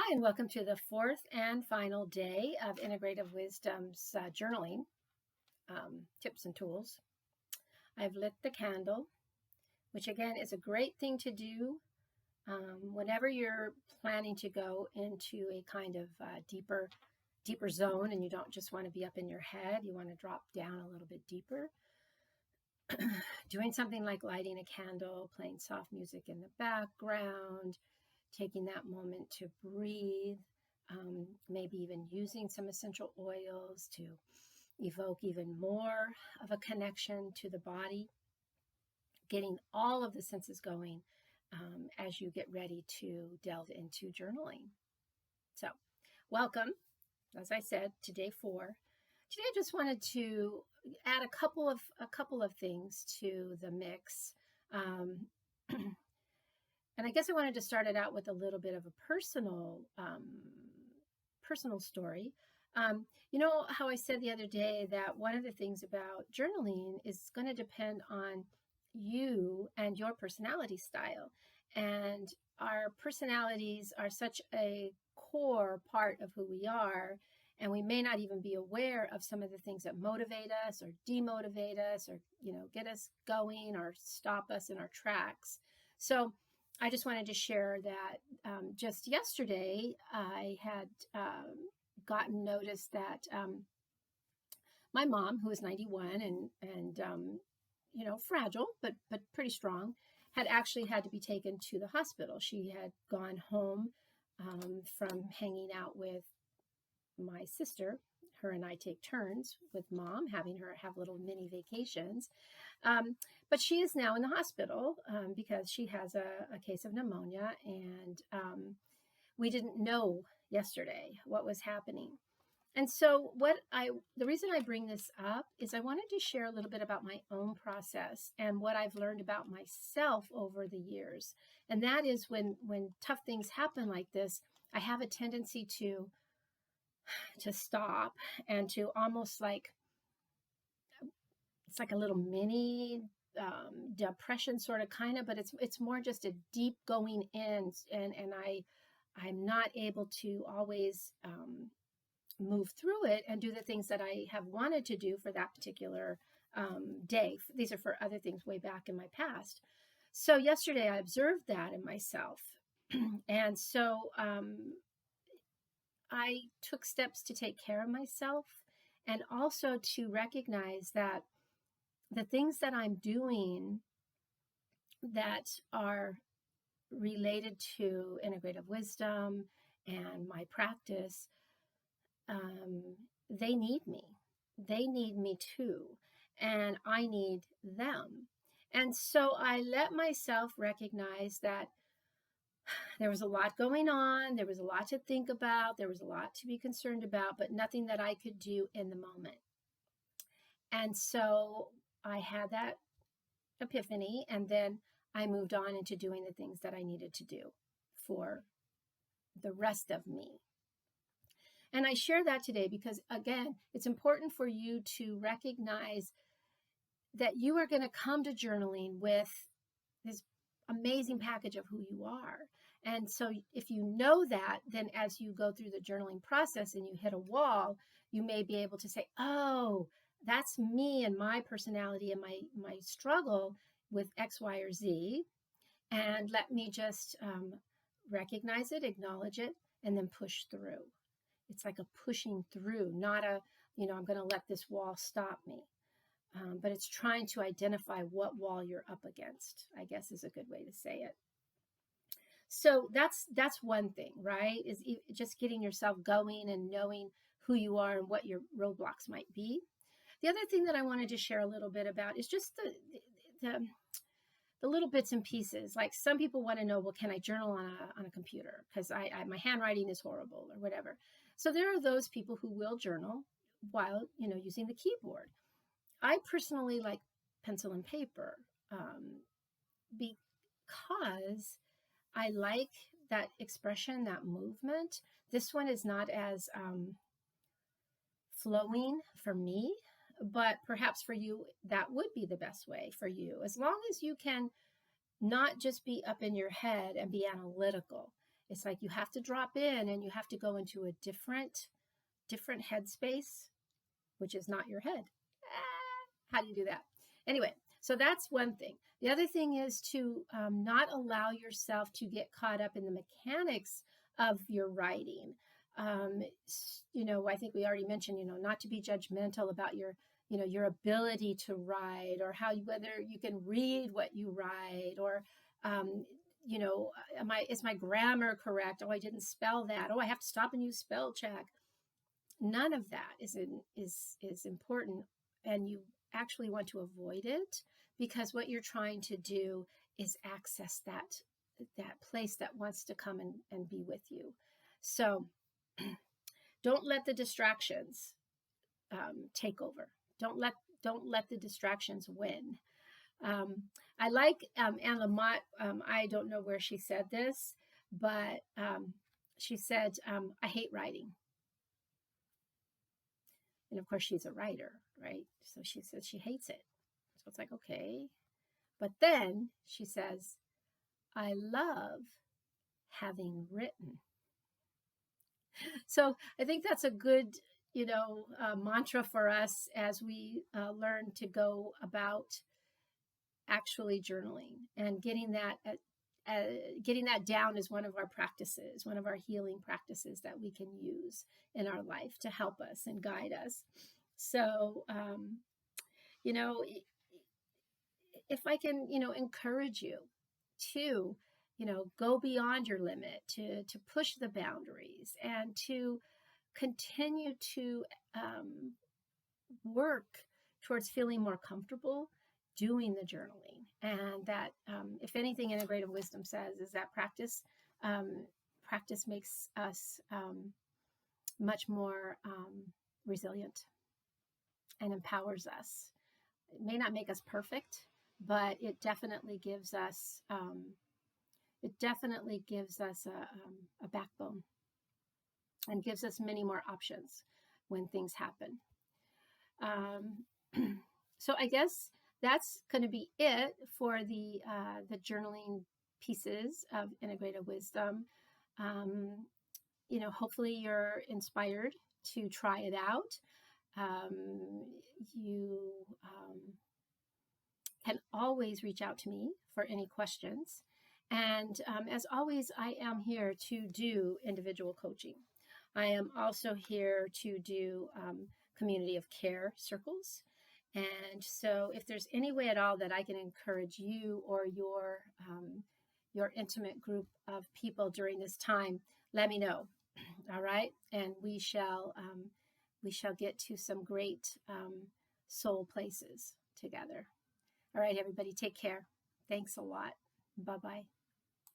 Hi, and welcome to the fourth and final day of Integrative Wisdom's journaling tips and tools. I've lit the candle, which again is a great thing to do whenever you're planning to go into a kind of deeper zone, and you don't just want to be up in your head. You want to drop down a little bit deeper. Doing something like lighting a candle, playing soft music in the background, taking that moment to breathe, maybe even using some essential oils to evoke even more of a connection to the body, getting all of the senses going as you get ready to delve into journaling. So, welcome, as I said, to day 4. Today, I just wanted to add a couple of things to the mix. And I guess I wanted to start it out with a little bit of a personal story. You know how I said the other day that one of the things about journaling is going to depend on you and your personality style. And our personalities are such a core part of who we are, and we may not even be aware of some of the things that motivate us or demotivate us or, get us going or stop us in our tracks. So I just wanted to share that just yesterday I had gotten notice that my mom, who is 91 and fragile but pretty strong, had actually had to be taken to the hospital. She had gone home from hanging out with my sister. Her and I take turns with mom, having her have little mini vacations. But she is now in the hospital because she has a case of pneumonia, and we didn't know yesterday what was happening. And so the reason I bring this up is I wanted to share a little bit about my own process and what I've learned about myself over the years. And that is when tough things happen like this, I have a tendency to stop and to almost like, it's like a little mini depression sort of kind of, but it's more just a deep going in, and I'm not able to always move through it and do the things that I have wanted to do for that particular day. These are for other things way back in my past. So yesterday I observed that in myself. And so I took steps to take care of myself, and also to recognize that the things that I'm doing that are related to integrative wisdom and my practice, they need me. They need me too, and I need them. And so I let myself recognize that there was a lot going on. There was a lot to think about. There was a lot to be concerned about, but nothing that I could do in the moment. And so I had that epiphany, and then I moved on into doing the things that I needed to do for the rest of me. And I share that today because, again, it's important for you to recognize that you are going to come to journaling with this amazing package of who you are. And so if you know that, then as you go through the journaling process and you hit a wall, you may be able to say, oh, that's me and my personality and my struggle with X, Y, or Z. And let me just recognize it, acknowledge it, and then push through. It's like a pushing through, not a, I'm going to let this wall stop me. But it's trying to identify what wall you're up against, I guess is a good way to say it. So that's one thing, right? Is just getting yourself going and knowing who you are and what your roadblocks might be. The other thing that I wanted to share a little bit about is just the little bits and pieces. Like some people want to know, well, can I journal on a computer? Because my handwriting is horrible or whatever. So there are those people who will journal while, using the keyboard. I personally like pencil and paper because I like that expression, that movement. This one is not as flowing for me, but perhaps for you, that would be the best way for you, as long as you can not just be up in your head and be analytical It's like you have to drop in and you have to go into a different headspace, which is not your head. How do you do that? Anyway, so that's one thing. The other thing is to not allow yourself to get caught up in the mechanics of your writing. Um, I think we already mentioned, not to be judgmental about your ability to write, or whether you can read what you write, or, um, is my grammar correct? Oh, I didn't spell that. Oh, I have to stop and use spell check. None of that is important, and you actually want to avoid it, because what you're trying to do is access that place that wants to come and be with you. So don't let the distractions take over. Don't let the distractions win. Um, I like Anne Lamott. I don't know where she said this, but she said, "I hate writing." And of course, she's a writer, right? So she says she hates it. So it's like, okay. But then she says, "I love having written." So I think that's a good, mantra for us as we learn to go about actually journaling and getting that down is one of our practices, one of our healing practices that we can use in our life to help us and guide us. So, you know, if I can, encourage you to, go beyond your limit, to push the boundaries, and to continue to work towards feeling more comfortable doing the journaling. And that, if anything, integrative wisdom says is that practice makes us much more resilient and empowers us. It may not make us perfect, but it definitely gives us a backbone, and gives us many more options when things happen. So I guess that's going to be it for the journaling pieces of integrative wisdom. Hopefully you're inspired to try it out. You can always reach out to me for any questions. And as always, I am here to do individual coaching. I am also here to do community of care circles. And so if there's any way at all that I can encourage you or your intimate group of people during this time, let me know. All right. And we shall get to some great soul places together. All right, everybody, take care. Thanks a lot. Bye-bye.